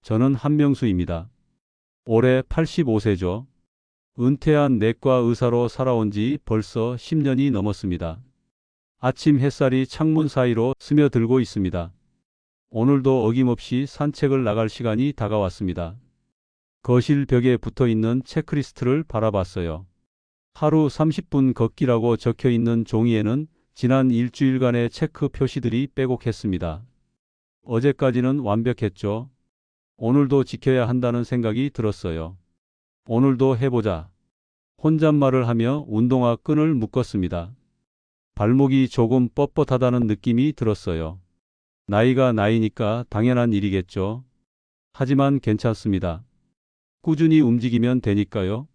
저는 한명수입니다. 올해 85세죠. 은퇴한 내과 의사로 살아온 지 벌써 10년이 넘었습니다. 아침 햇살이 창문 사이로 스며들고 있습니다. 오늘도 어김없이 산책을 나갈 시간이 다가왔습니다. 거실 벽에 붙어 있는 체크리스트를 바라봤어요. 하루 30분 걷기라고 적혀 있는 종이에는 지난 일주일간의 체크 표시들이 빼곡했습니다. 어제까지는 완벽했죠. 오늘도 지켜야 한다는 생각이 들었어요. 오늘도 해보자. 혼잣말을 하며 운동화 끈을 묶었습니다. 발목이 조금 뻣뻣하다는 느낌이 들었어요. 나이가 나이니까 당연한 일이겠죠. 하지만 괜찮습니다. 꾸준히 움직이면 되니까요.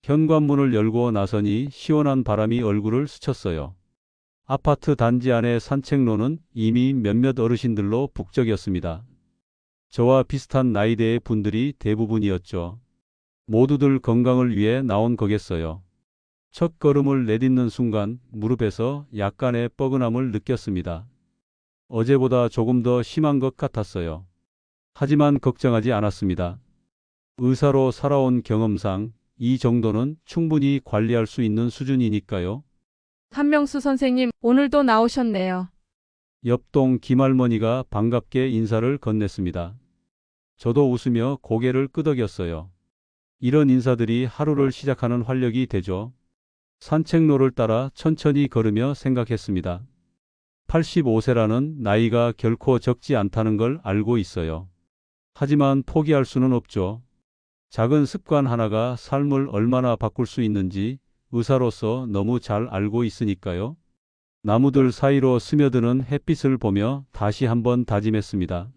현관문을 열고 나서니 시원한 바람이 얼굴을 스쳤어요. 아파트 단지 안의 산책로는 이미 몇몇 어르신들로 북적였습니다. 저와 비슷한 나이대의 분들이 대부분이었죠. 모두들 건강을 위해 나온 거겠어요. 첫 걸음을 내딛는 순간 무릎에서 약간의 뻐근함을 느꼈습니다. 어제보다 조금 더 심한 것 같았어요. 하지만 걱정하지 않았습니다. 의사로 살아온 경험상 이 정도는 충분히 관리할 수 있는 수준이니까요. 한명수 선생님, 오늘도 나오셨네요. 옆동 김할머니가 반갑게 인사를 건넸습니다. 저도 웃으며 고개를 끄덕였어요. 이런 인사들이 하루를 시작하는 활력이 되죠. 산책로를 따라 천천히 걸으며 생각했습니다. 85세라는 나이가 결코 적지 않다는 걸 알고 있어요. 하지만 포기할 수는 없죠. 작은 습관 하나가 삶을 얼마나 바꿀 수 있는지 의사로서 너무 잘 알고 있으니까요. 나무들 사이로 스며드는 햇빛을 보며 다시 한번 다짐했습니다.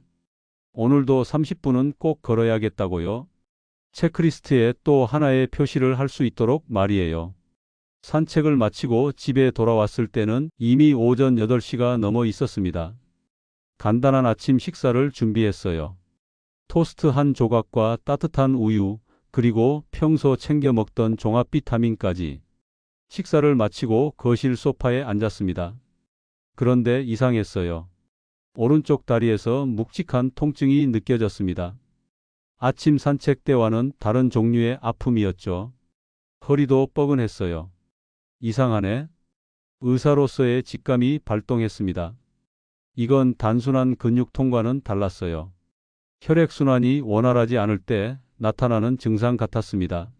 오늘도 30분은 꼭 걸어야겠다고요. 체크리스트에 또 하나의 표시를 할 수 있도록 말이에요. 산책을 마치고 집에 돌아왔을 때는 이미 오전 8시가 넘어 있었습니다. 간단한 아침 식사를 준비했어요. 토스트 한 조각과 따뜻한 우유, 그리고 평소 챙겨 먹던 종합 비타민까지. 식사를 마치고 거실 소파에 앉았습니다. 그런데 이상했어요. 오른쪽 다리에서 묵직한 통증이 느껴졌습니다. 아침 산책 때와는 다른 종류의 아픔이었죠. 허리도 뻐근했어요. 이상하네. 의사로서의 직감이 발동했습니다. 이건 단순한 근육통과는 달랐어요. 혈액순환이 원활하지 않을 때 나타나는 증상 같았습니다.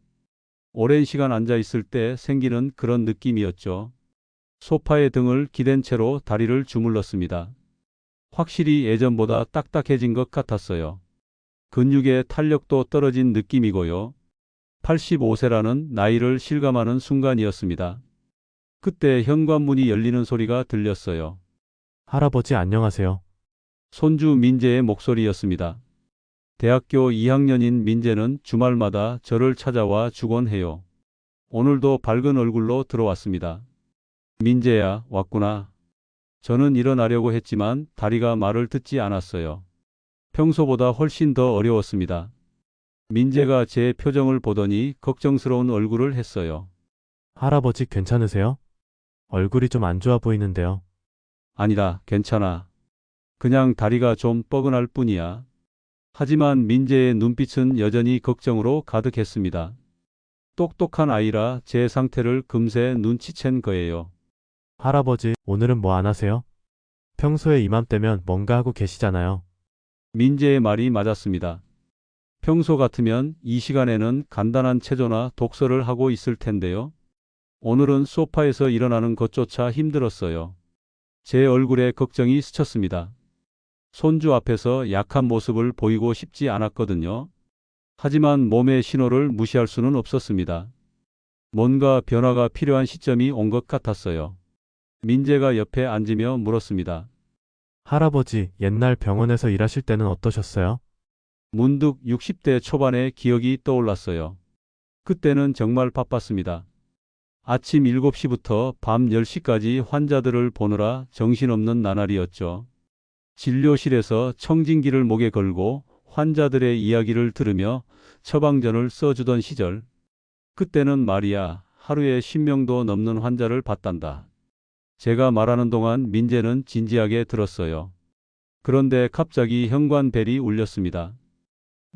오랜 시간 앉아 있을 때 생기는 그런 느낌이었죠. 소파에 등을 기댄 채로 다리를 주물렀습니다. 확실히 예전보다 딱딱해진 것 같았어요. 근육의 탄력도 떨어진 느낌이고요. 85세라는 나이를 실감하는 순간이었습니다. 그때 현관문이 열리는 소리가 들렸어요. 할아버지 안녕하세요. 손주 민재의 목소리였습니다. 대학교 2학년인 민재는 주말마다 저를 찾아와 주곤 해요. 오늘도 밝은 얼굴로 들어왔습니다. 민재야, 왔구나. 저는 일어나려고 했지만 다리가 말을 듣지 않았어요. 평소보다 훨씬 더 어려웠습니다. 민재가 제 표정을 보더니 걱정스러운 얼굴을 했어요. 할아버지 괜찮으세요? 얼굴이 좀 안 좋아 보이는데요. 아니다, 괜찮아. 그냥 다리가 좀 뻐근할 뿐이야. 하지만 민재의 눈빛은 여전히 걱정으로 가득했습니다. 똑똑한 아이라 제 상태를 금세 눈치챈 거예요. 할아버지, 오늘은 뭐 안 하세요? 평소에 이맘때면 뭔가 하고 계시잖아요. 민재의 말이 맞았습니다. 평소 같으면 이 시간에는 간단한 체조나 독서를 하고 있을 텐데요. 오늘은 소파에서 일어나는 것조차 힘들었어요. 제 얼굴에 걱정이 스쳤습니다. 손주 앞에서 약한 모습을 보이고 싶지 않았거든요. 하지만 몸의 신호를 무시할 수는 없었습니다. 뭔가 변화가 필요한 시점이 온 것 같았어요. 민재가 옆에 앉으며 물었습니다. 할아버지, 옛날 병원에서 일하실 때는 어떠셨어요? 문득 60대 초반의 기억이 떠올랐어요. 그때는 정말 바빴습니다. 아침 7시부터 밤 10시까지 환자들을 보느라 정신없는 나날이었죠. 진료실에서 청진기를 목에 걸고 환자들의 이야기를 들으며 처방전을 써주던 시절. 그때는 말이야, 하루에 10명도 넘는 환자를 봤단다. 제가 말하는 동안 민재는 진지하게 들었어요. 그런데 갑자기 현관벨이 울렸습니다.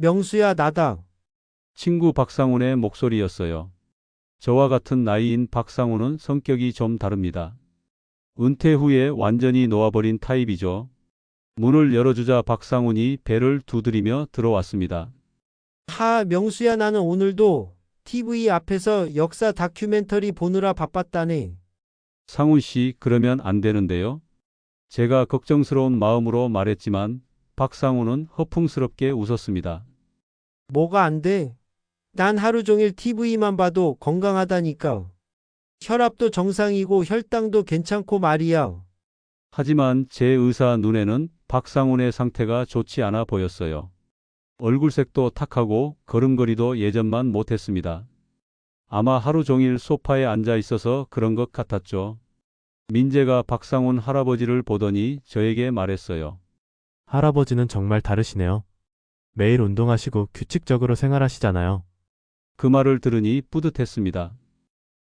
명수야, 나다. 친구 박상훈의 목소리였어요. 저와 같은 나이인 박상훈은 성격이 좀 다릅니다. 은퇴 후에 완전히 놓아버린 타입이죠. 문을 열어주자 박상훈이 배를 두드리며 들어왔습니다. 명수야, 나는 오늘도 TV 앞에서 역사 다큐멘터리 보느라 바빴다네. 상훈 씨, 그러면 안 되는데요? 제가 걱정스러운 마음으로 말했지만 박상훈은 허풍스럽게 웃었습니다. 뭐가 안 돼? 난 하루 종일 TV만 봐도 건강하다니까. 혈압도 정상이고 혈당도 괜찮고 말이야. 하지만 제 의사 눈에는 박상훈의 상태가 좋지 않아 보였어요. 얼굴색도 탁하고 걸음걸이도 예전만 못했습니다. 아마 하루 종일 소파에 앉아 있어서 그런 것 같았죠. 민재가 박상훈 할아버지를 보더니 저에게 말했어요. 할아버지는 정말 다르시네요. 매일 운동하시고 규칙적으로 생활하시잖아요. 그 말을 들으니 뿌듯했습니다.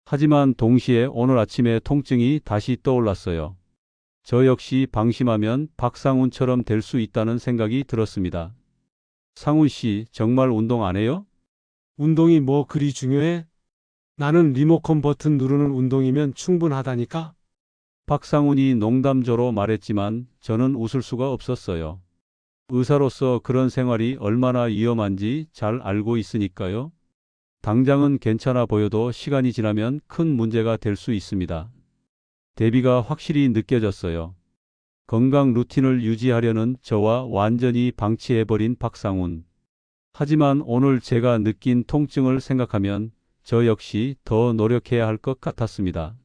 하지만 동시에 오늘 아침에 통증이 다시 떠올랐어요. 저 역시 방심하면 박상훈처럼 될 수 있다는 생각이 들었습니다. 상훈 씨, 정말 운동 안 해요? 운동이 뭐 그리 중요해? 나는 리모컨 버튼 누르는 운동이면 충분하다니까? 박상훈이 농담조로 말했지만 저는 웃을 수가 없었어요. 의사로서 그런 생활이 얼마나 위험한지 잘 알고 있으니까요. 당장은 괜찮아 보여도 시간이 지나면 큰 문제가 될 수 있습니다. 대비가 확실히 느껴졌어요. 건강 루틴을 유지하려는 저와 완전히 방치해버린 박상훈. 하지만 오늘 제가 느낀 통증을 생각하면 저 역시 더 노력해야 할 것 같았습니다.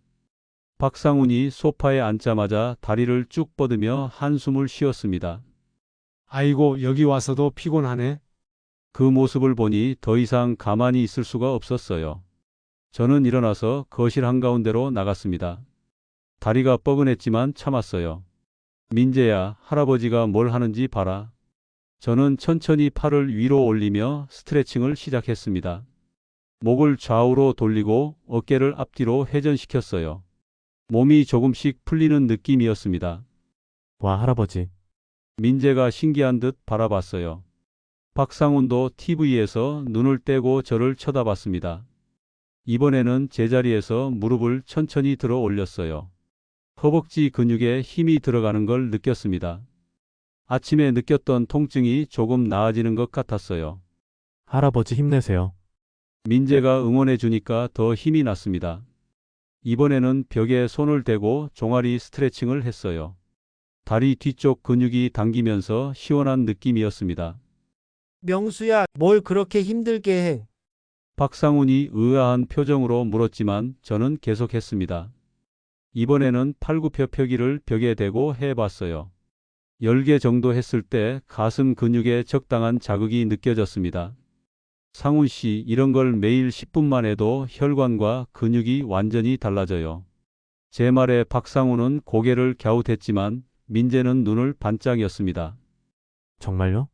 박상훈이 소파에 앉자마자 다리를 쭉 뻗으며 한숨을 쉬었습니다. 아이고, 여기 와서도 피곤하네. 그 모습을 보니 더 이상 가만히 있을 수가 없었어요. 저는 일어나서 거실 한가운데로 나갔습니다. 다리가 뻐근했지만 참았어요. 민재야, 할아버지가 뭘 하는지 봐라. 저는 천천히 팔을 위로 올리며 스트레칭을 시작했습니다. 목을 좌우로 돌리고 어깨를 앞뒤로 회전시켰어요. 몸이 조금씩 풀리는 느낌이었습니다. 와, 할아버지. 민재가 신기한 듯 바라봤어요. 박상훈도 TV에서 눈을 떼고 저를 쳐다봤습니다. 이번에는 제자리에서 무릎을 천천히 들어 올렸어요. 허벅지 근육에 힘이 들어가는 걸 느꼈습니다. 아침에 느꼈던 통증이 조금 나아지는 것 같았어요. 할아버지 힘내세요. 민재가 응원해 주니까 더 힘이 났습니다. 이번에는 벽에 손을 대고 종아리 스트레칭을 했어요. 다리 뒤쪽 근육이 당기면서 시원한 느낌이었습니다. 명수야, 뭘 그렇게 힘들게 해? 박상훈이 의아한 표정으로 물었지만 저는 계속했습니다. 이번에는 팔굽혀 펴기를 벽에 대고 해봤어요. 10개 정도 했을 때 가슴 근육에 적당한 자극이 느껴졌습니다. 상훈 씨, 이런 걸 매일 10분만 해도 혈관과 근육이 완전히 달라져요. 제 말에 박상훈은 고개를 갸웃했지만 민재는 눈을 반짝였습니다. 정말요?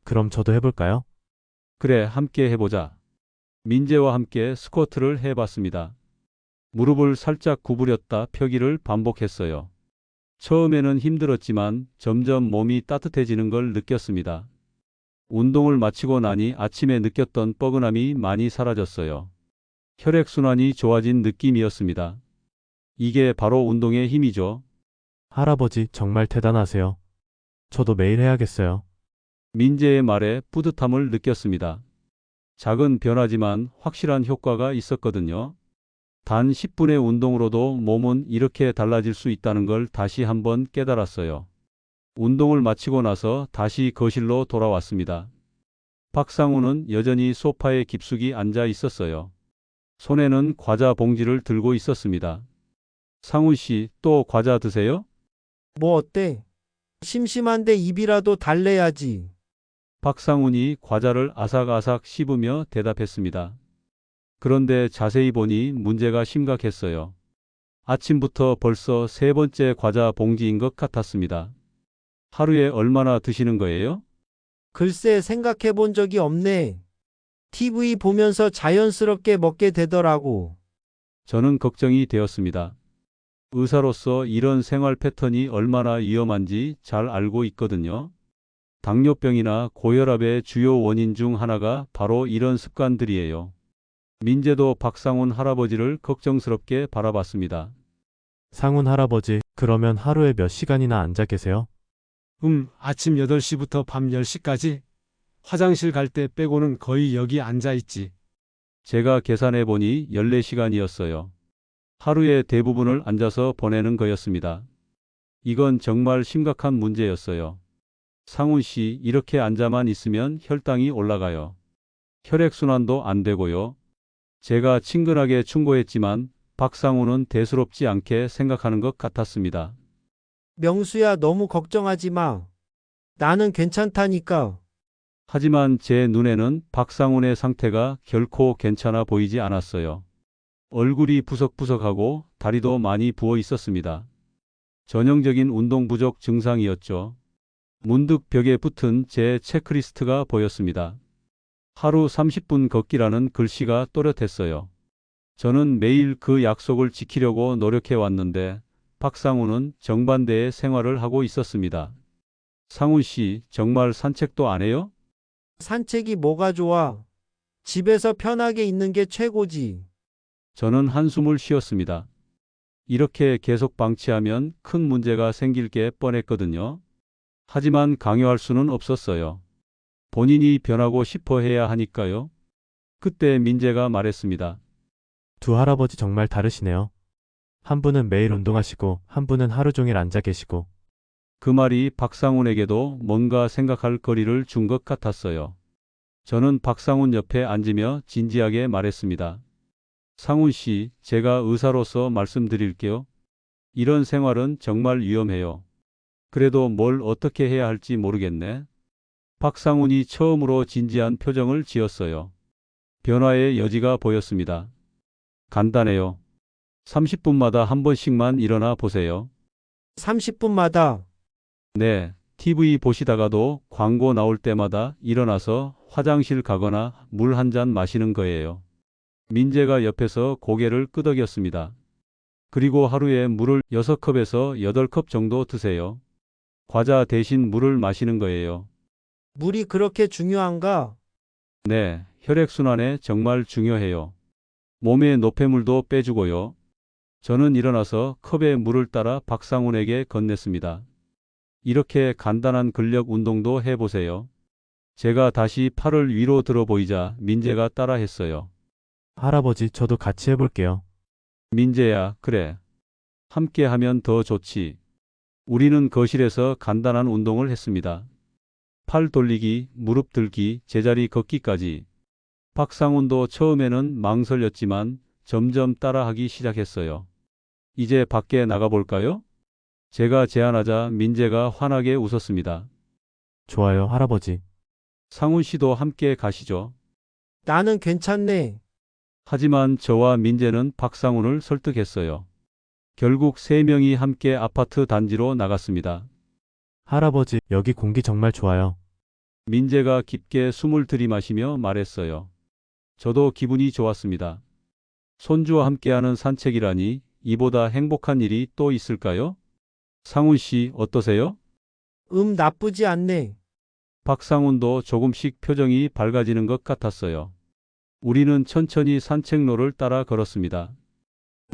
그럼 저도 해볼까요? 그래, 함께 해보자. 민재와 함께 스쿼트를 해봤습니다. 무릎을 살짝 구부렸다 펴기를 반복했어요. 처음에는 힘들었지만 점점 몸이 따뜻해지는 걸 느꼈습니다. 운동을 마치고 나니 아침에 느꼈던 뻐근함이 많이 사라졌어요. 혈액순환이 좋아진 느낌이었습니다. 이게 바로 운동의 힘이죠. 할아버지 정말 대단하세요. 저도 매일 해야겠어요. 민재의 말에 뿌듯함을 느꼈습니다. 작은 변화지만 확실한 효과가 있었거든요. 단 10분의 운동으로도 몸은 이렇게 달라질 수 있다는 걸 다시 한번 깨달았어요. 운동을 마치고 나서 다시 거실로 돌아왔습니다. 박상훈은 여전히 소파에 깊숙이 앉아 있었어요. 손에는 과자 봉지를 들고 있었습니다. 상훈 씨, 또 과자 드세요? 뭐 어때? 심심한데 입이라도 달래야지. 박상훈이 과자를 아삭아삭 씹으며 대답했습니다. 그런데 자세히 보니 문제가 심각했어요. 아침부터 벌써 세 번째 과자 봉지인 것 같았습니다. 하루에 얼마나 드시는 거예요? 글쎄, 생각해 본 적이 없네. TV 보면서 자연스럽게 먹게 되더라고. 저는 걱정이 되었습니다. 의사로서 이런 생활 패턴이 얼마나 위험한지 잘 알고 있거든요. 당뇨병이나 고혈압의 주요 원인 중 하나가 바로 이런 습관들이에요. 민재도 박상훈 할아버지를 걱정스럽게 바라봤습니다. 상훈 할아버지, 그러면 하루에 몇 시간이나 앉아 계세요? 아침 8시부터 밤 10시까지 화장실 갈 때 빼고는 거의 여기 앉아 있지. 제가 계산해 보니 14시간이었어요. 하루의 대부분을 앉아서 보내는 거였습니다. 이건 정말 심각한 문제였어요. 상훈 씨, 이렇게 앉아만 있으면 혈당이 올라가요. 혈액순환도 안 되고요. 제가 친근하게 충고했지만 박상훈은 대수롭지 않게 생각하는 것 같았습니다. 명수야, 너무 걱정하지 마. 나는 괜찮다니까. 하지만 제 눈에는 박상훈의 상태가 결코 괜찮아 보이지 않았어요. 얼굴이 부석부석하고 다리도 많이 부어 있었습니다. 전형적인 운동 부족 증상이었죠. 문득 벽에 붙은 제 체크리스트가 보였습니다. 하루 30분 걷기라는 글씨가 또렷했어요. 저는 매일 그 약속을 지키려고 노력해 왔는데 박상훈은 정반대의 생활을 하고 있었습니다. 상훈 씨, 정말 산책도 안 해요? 산책이 뭐가 좋아? 집에서 편하게 있는 게 최고지. 저는 한숨을 쉬었습니다. 이렇게 계속 방치하면 큰 문제가 생길 게 뻔했거든요. 하지만 강요할 수는 없었어요. 본인이 변하고 싶어 해야 하니까요. 그때 민재가 말했습니다. 두 할아버지 정말 다르시네요. 한 분은 매일 운동하시고 한 분은 하루 종일 앉아 계시고. 그 말이 박상훈에게도 뭔가 생각할 거리를 준 것 같았어요. 저는 박상훈 옆에 앉으며 진지하게 말했습니다. 상훈 씨, 제가 의사로서 말씀드릴게요. 이런 생활은 정말 위험해요. 그래도 뭘 어떻게 해야 할지 모르겠네. 박상훈이 처음으로 진지한 표정을 지었어요. 변화의 여지가 보였습니다. 간단해요. 30분마다 한 번씩만 일어나 보세요. 30분마다. 네, TV 보시다가도 광고 나올 때마다 일어나서 화장실 가거나 물 한 잔 마시는 거예요. 민재가 옆에서 고개를 끄덕였습니다. 그리고 하루에 물을 6컵에서 8컵 정도 드세요. 과자 대신 물을 마시는 거예요. 물이 그렇게 중요한가? 네, 혈액순환에 정말 중요해요. 몸의 노폐물도 빼주고요. 저는 일어나서 컵에 물을 따라 박상훈에게 건넸습니다. 이렇게 간단한 근력 운동도 해보세요. 제가 다시 팔을 위로 들어 보이자 민재가 따라 했어요. 할아버지, 저도 같이 해볼게요. 민재야, 그래. 함께 하면 더 좋지. 우리는 거실에서 간단한 운동을 했습니다. 팔 돌리기, 무릎 들기, 제자리 걷기까지. 박상훈도 처음에는 망설였지만 점점 따라하기 시작했어요. 이제 밖에 나가볼까요? 제가 제안하자 민재가 환하게 웃었습니다. 좋아요, 할아버지. 상훈 씨도 함께 가시죠. 나는 괜찮네. 하지만 저와 민재는 박상훈을 설득했어요. 결국 3명이 함께 아파트 단지로 나갔습니다. 할아버지, 여기 공기 정말 좋아요. 민재가 깊게 숨을 들이마시며 말했어요. 저도 기분이 좋았습니다. 손주와 함께하는 산책이라니 이보다 행복한 일이 또 있을까요? 상훈 씨 어떠세요? 나쁘지 않네. 박상훈도 조금씩 표정이 밝아지는 것 같았어요. 우리는 천천히 산책로를 따라 걸었습니다.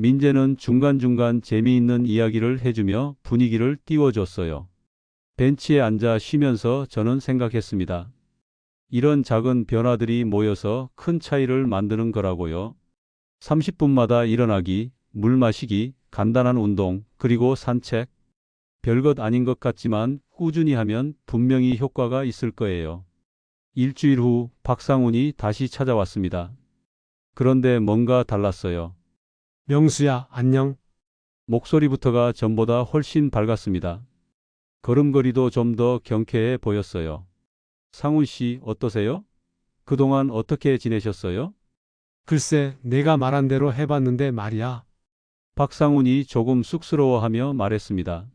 민재는 중간중간 재미있는 이야기를 해주며 분위기를 띄워줬어요. 벤치에 앉아 쉬면서 저는 생각했습니다. 이런 작은 변화들이 모여서 큰 차이를 만드는 거라고요. 30분마다 일어나기, 물 마시기, 간단한 운동, 그리고 산책. 별것 아닌 것 같지만 꾸준히 하면 분명히 효과가 있을 거예요. 일주일 후 박상훈이 다시 찾아왔습니다. 그런데 뭔가 달랐어요. 명수야, 안녕. 목소리부터가 전보다 훨씬 밝았습니다. 걸음걸이도 좀 더 경쾌해 보였어요. 상훈 씨 어떠세요? 그동안 어떻게 지내셨어요? 글쎄, 내가 말한 대로 해봤는데 말이야. 박상훈이 조금 쑥스러워하며 말했습니다.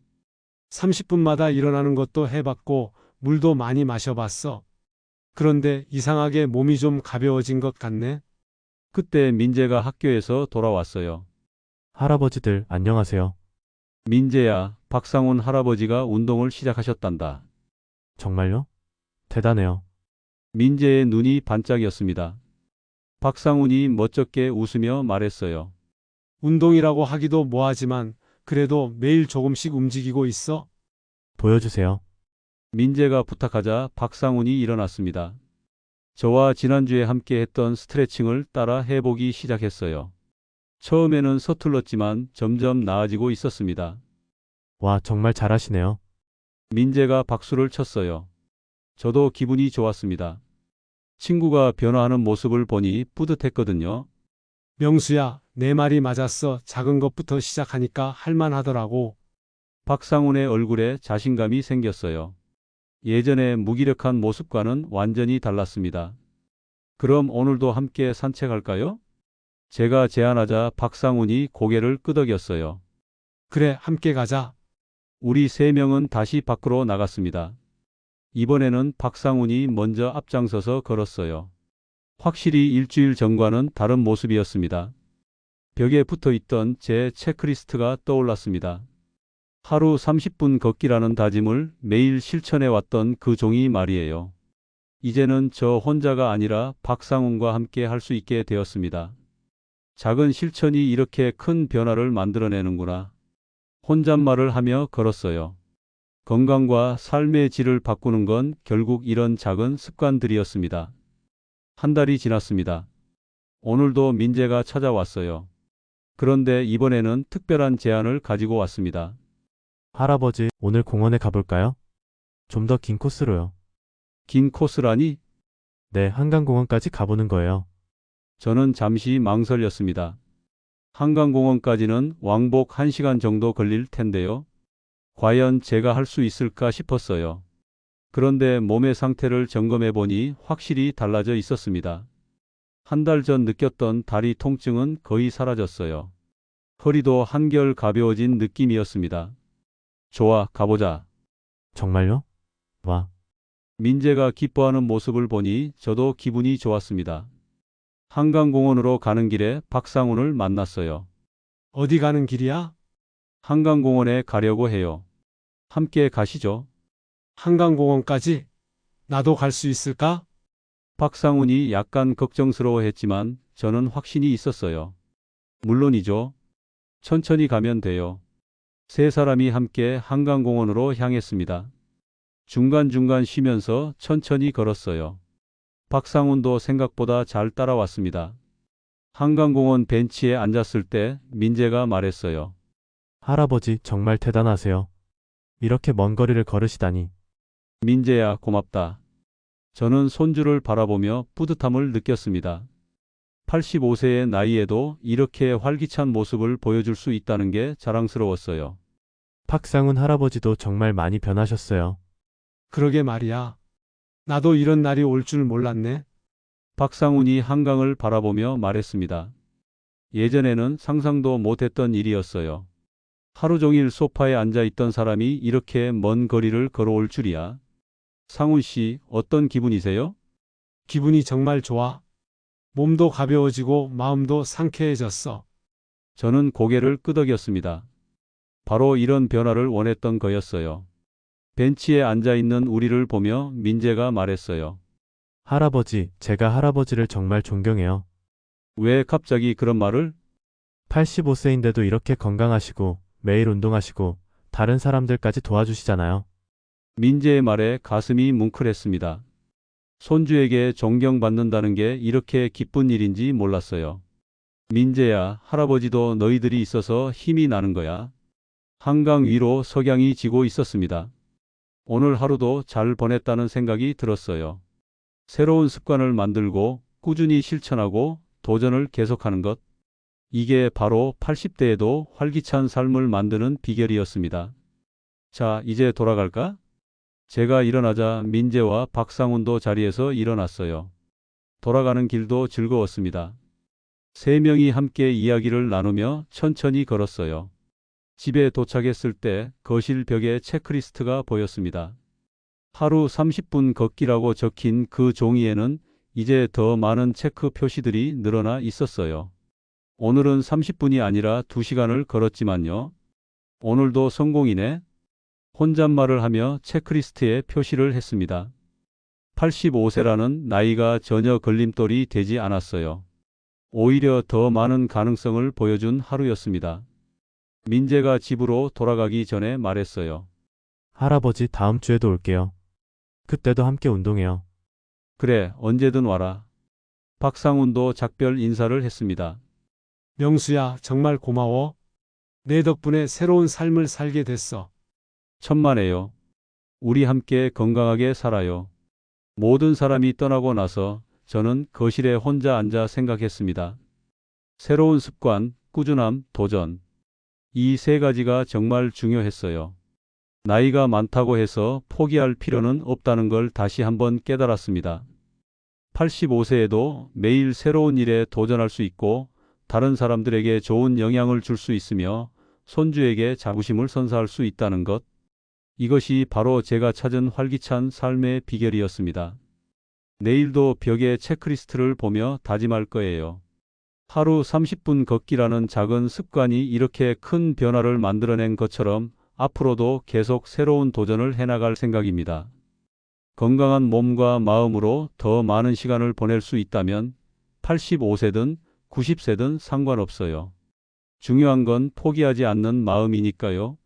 30분마다 일어나는 것도 해봤고 물도 많이 마셔봤어. 그런데 이상하게 몸이 좀 가벼워진 것 같네. 그때 민재가 학교에서 돌아왔어요. 할아버지들, 안녕하세요. 민재야, 박상훈 할아버지가 운동을 시작하셨단다. 정말요? 대단해요. 민재의 눈이 반짝였습니다. 박상훈이 멋쩍게 웃으며 말했어요. 운동이라고 하기도 뭐하지만 그래도 매일 조금씩 움직이고 있어. 보여주세요. 민재가 부탁하자 박상훈이 일어났습니다. 저와 지난주에 함께 했던 스트레칭을 따라 해보기 시작했어요. 처음에는 서툴렀지만 점점 나아지고 있었습니다. 와, 정말 잘하시네요. 민재가 박수를 쳤어요. 저도 기분이 좋았습니다. 친구가 변화하는 모습을 보니 뿌듯했거든요. 명수야, 내 말이 맞았어. 작은 것부터 시작하니까 할만하더라고. 박상훈의 얼굴에 자신감이 생겼어요. 예전의 무기력한 모습과는 완전히 달랐습니다. 그럼 오늘도 함께 산책할까요? 제가 제안하자 박상훈이 고개를 끄덕였어요. 그래, 함께 가자. 우리 세 명은 다시 밖으로 나갔습니다. 이번에는 박상훈이 먼저 앞장서서 걸었어요. 확실히 일주일 전과는 다른 모습이었습니다. 벽에 붙어 있던 제 체크리스트가 떠올랐습니다. 하루 30분 걷기라는 다짐을 매일 실천해 왔던 그 종이 말이에요. 이제는 저 혼자가 아니라 박상훈과 함께 할 수 있게 되었습니다. 작은 실천이 이렇게 큰 변화를 만들어내는구나. 혼잣말을 하며 걸었어요. 건강과 삶의 질을 바꾸는 건 결국 이런 작은 습관들이었습니다. 한 달이 지났습니다. 오늘도 민재가 찾아왔어요. 그런데 이번에는 특별한 제안을 가지고 왔습니다. 할아버지, 오늘 공원에 가볼까요? 좀 더 긴 코스로요. 긴 코스라니? 네, 한강공원까지 가보는 거예요. 저는 잠시 망설였습니다. 한강공원까지는 왕복 1시간 정도 걸릴 텐데요. 과연 제가 할 수 있을까 싶었어요. 그런데 몸의 상태를 점검해 보니 확실히 달라져 있었습니다. 한 달 전 느꼈던 다리 통증은 거의 사라졌어요. 허리도 한결 가벼워진 느낌이었습니다. 좋아, 가보자. 정말요? 와, 민재가 기뻐하는 모습을 보니 저도 기분이 좋았습니다. 한강공원으로 가는 길에 박상훈을 만났어요. 어디 가는 길이야? 한강공원에 가려고 해요. 함께 가시죠. 한강공원까지? 나도 갈 수 있을까? 박상훈이 약간 걱정스러워했지만 저는 확신이 있었어요. 물론이죠. 천천히 가면 돼요. 세 사람이 함께 한강공원으로 향했습니다. 중간중간 쉬면서 천천히 걸었어요. 박상훈도 생각보다 잘 따라왔습니다. 한강공원 벤치에 앉았을 때 민재가 말했어요. 할아버지 정말 대단하세요. 이렇게 먼 거리를 걸으시다니. 민재야, 고맙다. 저는 손주를 바라보며 뿌듯함을 느꼈습니다. 85세의 나이에도 이렇게 활기찬 모습을 보여줄 수 있다는 게 자랑스러웠어요. 박상훈 할아버지도 정말 많이 변하셨어요. 그러게 말이야. 나도 이런 날이 올 줄 몰랐네. 박상훈이 한강을 바라보며 말했습니다. 예전에는 상상도 못했던 일이었어요. 하루 종일 소파에 앉아 있던 사람이 이렇게 먼 거리를 걸어올 줄이야. 상훈 씨, 어떤 기분이세요? 기분이 정말 좋아. 몸도 가벼워지고 마음도 상쾌해졌어. 저는 고개를 끄덕였습니다. 바로 이런 변화를 원했던 거였어요. 벤치에 앉아 있는 우리를 보며 민재가 말했어요. 할아버지, 제가 할아버지를 정말 존경해요. 왜 갑자기 그런 말을? 85세인데도 이렇게 건강하시고 매일 운동하시고 다른 사람들까지 도와주시잖아요. 민재의 말에 가슴이 뭉클했습니다. 손주에게 존경받는다는 게 이렇게 기쁜 일인지 몰랐어요. 민재야, 할아버지도 너희들이 있어서 힘이 나는 거야. 한강 위로 석양이 지고 있었습니다. 오늘 하루도 잘 보냈다는 생각이 들었어요. 새로운 습관을 만들고 꾸준히 실천하고 도전을 계속하는 것. 이게 바로 80대에도 활기찬 삶을 만드는 비결이었습니다. 자, 이제 돌아갈까? 제가 일어나자 민재와 박상훈도 자리에서 일어났어요. 돌아가는 길도 즐거웠습니다. 세 명이 함께 이야기를 나누며 천천히 걸었어요. 집에 도착했을 때 거실 벽에 체크리스트가 보였습니다. 하루 30분 걷기라고 적힌 그 종이에는 이제 더 많은 체크 표시들이 늘어나 있었어요. 오늘은 30분이 아니라 2시간을 걸었지만요. 오늘도 성공이네. 혼잣말을 하며 체크리스트에 표시를 했습니다. 85세라는 나이가 전혀 걸림돌이 되지 않았어요. 오히려 더 많은 가능성을 보여준 하루였습니다. 민재가 집으로 돌아가기 전에 말했어요. 할아버지 다음 주에도 올게요. 그때도 함께 운동해요. 그래, 언제든 와라. 박상훈도 작별 인사를 했습니다. 명수야, 정말 고마워. 내 덕분에 새로운 삶을 살게 됐어. 천만에요. 우리 함께 건강하게 살아요. 모든 사람이 떠나고 나서 저는 거실에 혼자 앉아 생각했습니다. 새로운 습관, 꾸준함, 도전. 이 세 가지가 정말 중요했어요. 나이가 많다고 해서 포기할 필요는 없다는 걸 다시 한번 깨달았습니다. 85세에도 매일 새로운 일에 도전할 수 있고 다른 사람들에게 좋은 영향을 줄 수 있으며 손주에게 자부심을 선사할 수 있다는 것. 이것이 바로 제가 찾은 활기찬 삶의 비결이었습니다. 내일도 벽에 체크리스트를 보며 다짐할 거예요. 하루 30분 걷기라는 작은 습관이 이렇게 큰 변화를 만들어낸 것처럼 앞으로도 계속 새로운 도전을 해나갈 생각입니다. 건강한 몸과 마음으로 더 많은 시간을 보낼 수 있다면 85세든 90세든 상관없어요. 중요한 건 포기하지 않는 마음이니까요.